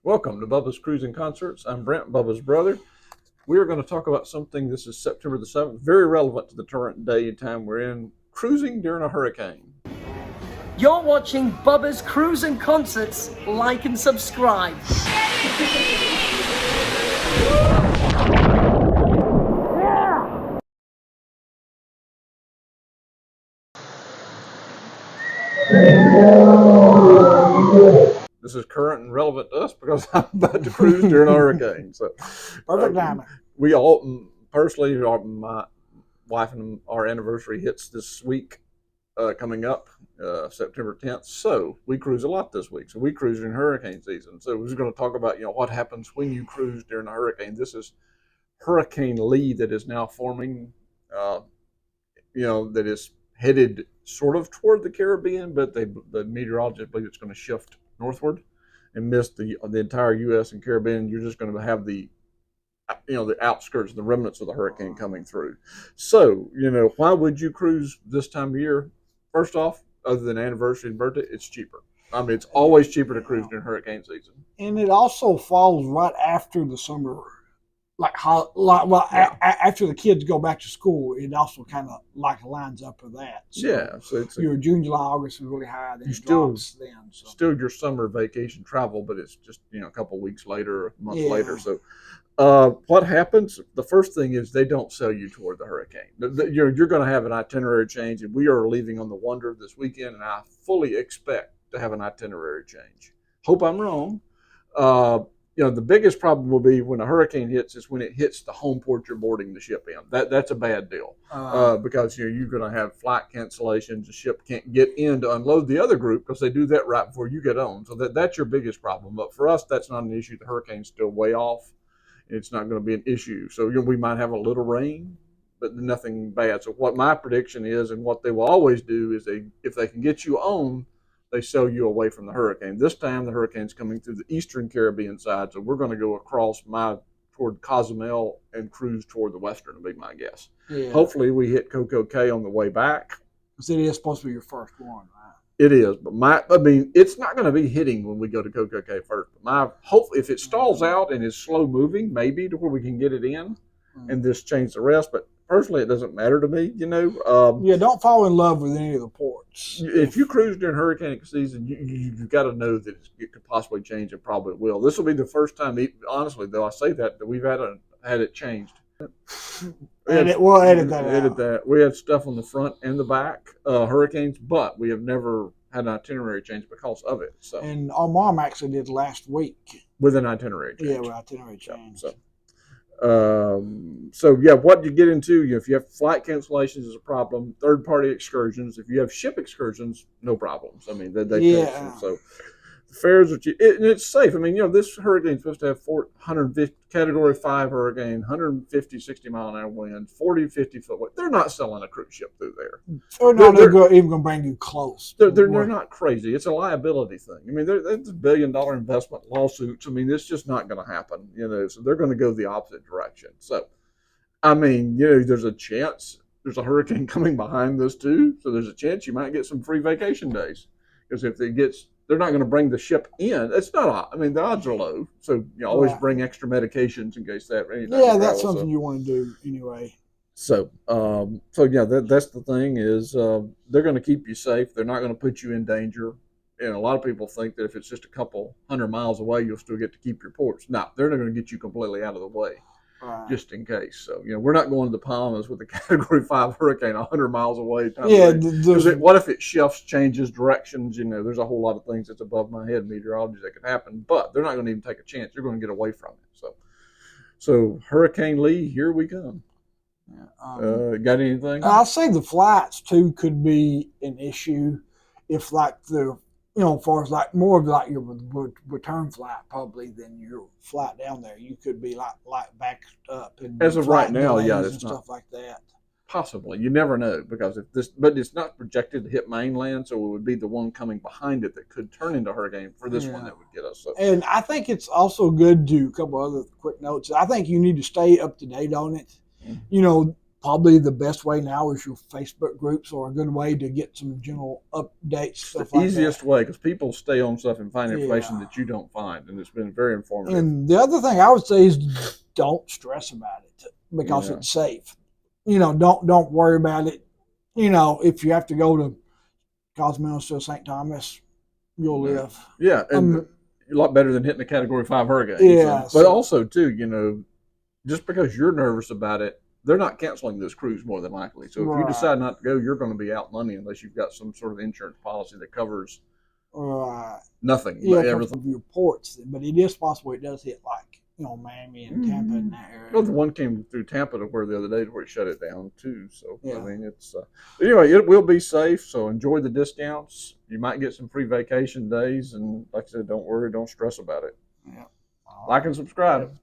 Welcome to Bubba's Cruising Concerts. I'm Brent, Bubba's brother. We are going to talk about something. This is September the 7th, very relevant to the current day and time we're in, cruising during a hurricane. You're watching Bubba's Cruising Concerts. Like and subscribe. This is current and relevant to us because I'm about to cruise during a hurricane. So, Perfect timing. We all, personally, my wife and our anniversary hits this week coming up, September 10th. So we cruise a lot this week. So we cruise during hurricane season. So we're just going to talk about, what happens when you cruise during a hurricane. This is Hurricane Lee that is now forming, that is headed sort of toward the Caribbean, but the meteorologists believe it's going to shift northward and miss the entire U.S. and Caribbean. You're just going to have the outskirts, the remnants of the hurricane coming through. So, why would you cruise this time of year? First off, other than anniversary and birthday, it's cheaper. I mean, it's always cheaper to cruise during hurricane season. And it also falls right after the summer, after the kids go back to school. It also kind of lines up with that. So So it's your June, July, August is really high. Then you it drops then. So. still your summer vacation travel, but it's just a couple weeks later, a month later. So what happens? The first thing is they don't sell you toward the hurricane. You're going to have an itinerary change, and we are leaving on the Wonder this weekend, and I fully expect to have an itinerary change. Hope I'm wrong. The biggest problem will be when a hurricane hits is when it hits the home port you're boarding the ship in. That's a bad deal because you're going to have flight cancellations. The ship can't get in to unload the other group because they do that right before you get on. So that's your biggest problem. But for us, that's not an issue. The hurricane's still way off. It's not going to be an issue. So we might have a little rain, but nothing bad. So what my prediction is, and what they will always do, is if they can get you on, they sell you away from the hurricane. This time the hurricane's coming through the eastern Caribbean side, so we're going to go across toward Cozumel and cruise toward the western, would be my guess. Yeah. Hopefully we hit Coco Cay on the way back. Because it is supposed to be your first one, right? It is, but it's not going to be hitting when we go to Coco Cay first. But hopefully, if it stalls out and is slow moving, maybe to where we can get it in, and just change the rest. But personally, it doesn't matter to me. Don't fall in love with any of the ports. If you cruise during hurricane season, you've got to know that it could possibly change, and probably will. This will be the first time, honestly, though I say that we've had it changed. We'll edit that. We had stuff on the front and the back, hurricanes, but we have never had an itinerary change because of it. So, and our mom actually did last week with an itinerary change. Yeah, with itinerary change. What you get into, if you have flight cancellations is a problem. Third-party excursions, if you have ship excursions, no problems. I mean, they take them. So the fares are cheap, and it's safe. I mean, this hurricane's supposed to have 150 Category 5 hurricane, 150, 60-mile-an-hour wind, 40, 50-foot wave. They're not selling a cruise ship through there. They're even going to bring you close. They're not crazy. It's a liability thing. I mean, it's $1 billion investment lawsuits. I mean, it's just not going to happen, so they're going to go the opposite direction. So, I mean, there's a chance there's a hurricane coming behind this too. So there's a chance you might get some free vacation days. Because if they're not going to bring the ship in. It's not. I mean, the odds are low, so you always bring extra medications in case that. That's something you want to do anyway. So, that's the thing is they're going to keep you safe. They're not going to put you in danger. And a lot of people think that if it's just a couple 100 miles away, you'll still get to keep your ports. No, they're not going to get you completely out of the way. Right. Just in case. So, we're not going to the Bahamas with a Category 5 hurricane 100 miles away. What if it shifts, changes directions? There's a whole lot of things that's above my head, meteorology, that could happen. But they're not going to even take a chance. You're going to get away from it. So Hurricane Lee, here we come. Got anything? I'll say the flights, too, could be an issue if, as far as more of your return flight probably than your flight down there. You could be backed up and as of right now, it's stuff like that. Possibly, you never know because but it's not projected to hit mainland, so it would be the one coming behind it that could turn into a hurricane for this one that would get us. So. And I think it's also good to a couple other quick notes. I think you need to stay up to date on it. Mm-hmm. probably the best way now is your Facebook groups are a good way to get some general updates, It's stuff the like easiest that. way because people stay on stuff and find information Yeah. that you don't find, and it's been very informative. And the other thing I would say is don't stress about it because Yeah. it's safe. Don't worry about it. If you have to go to Cozumel to St. Thomas, you'll Yeah. live. Yeah, and a lot better than hitting a Category 5 hurricane. Yeah, but so- also too, just because you're nervous about it, they're not canceling this cruise more than likely. So if you Right. decide not to go, you're going to be out money unless you've got some sort of insurance policy that covers Right. nothing, Yeah, but from everything. your ports, but it is possible it does hit Miami and Tampa in that area. Well, the one came through Tampa to where the other day to where it shut it down too. So Yeah. I mean, it's anyway, it will be safe. So enjoy the discounts. You might get some free vacation days, and like I said, don't worry, don't stress about it. Yeah. Like and subscribe.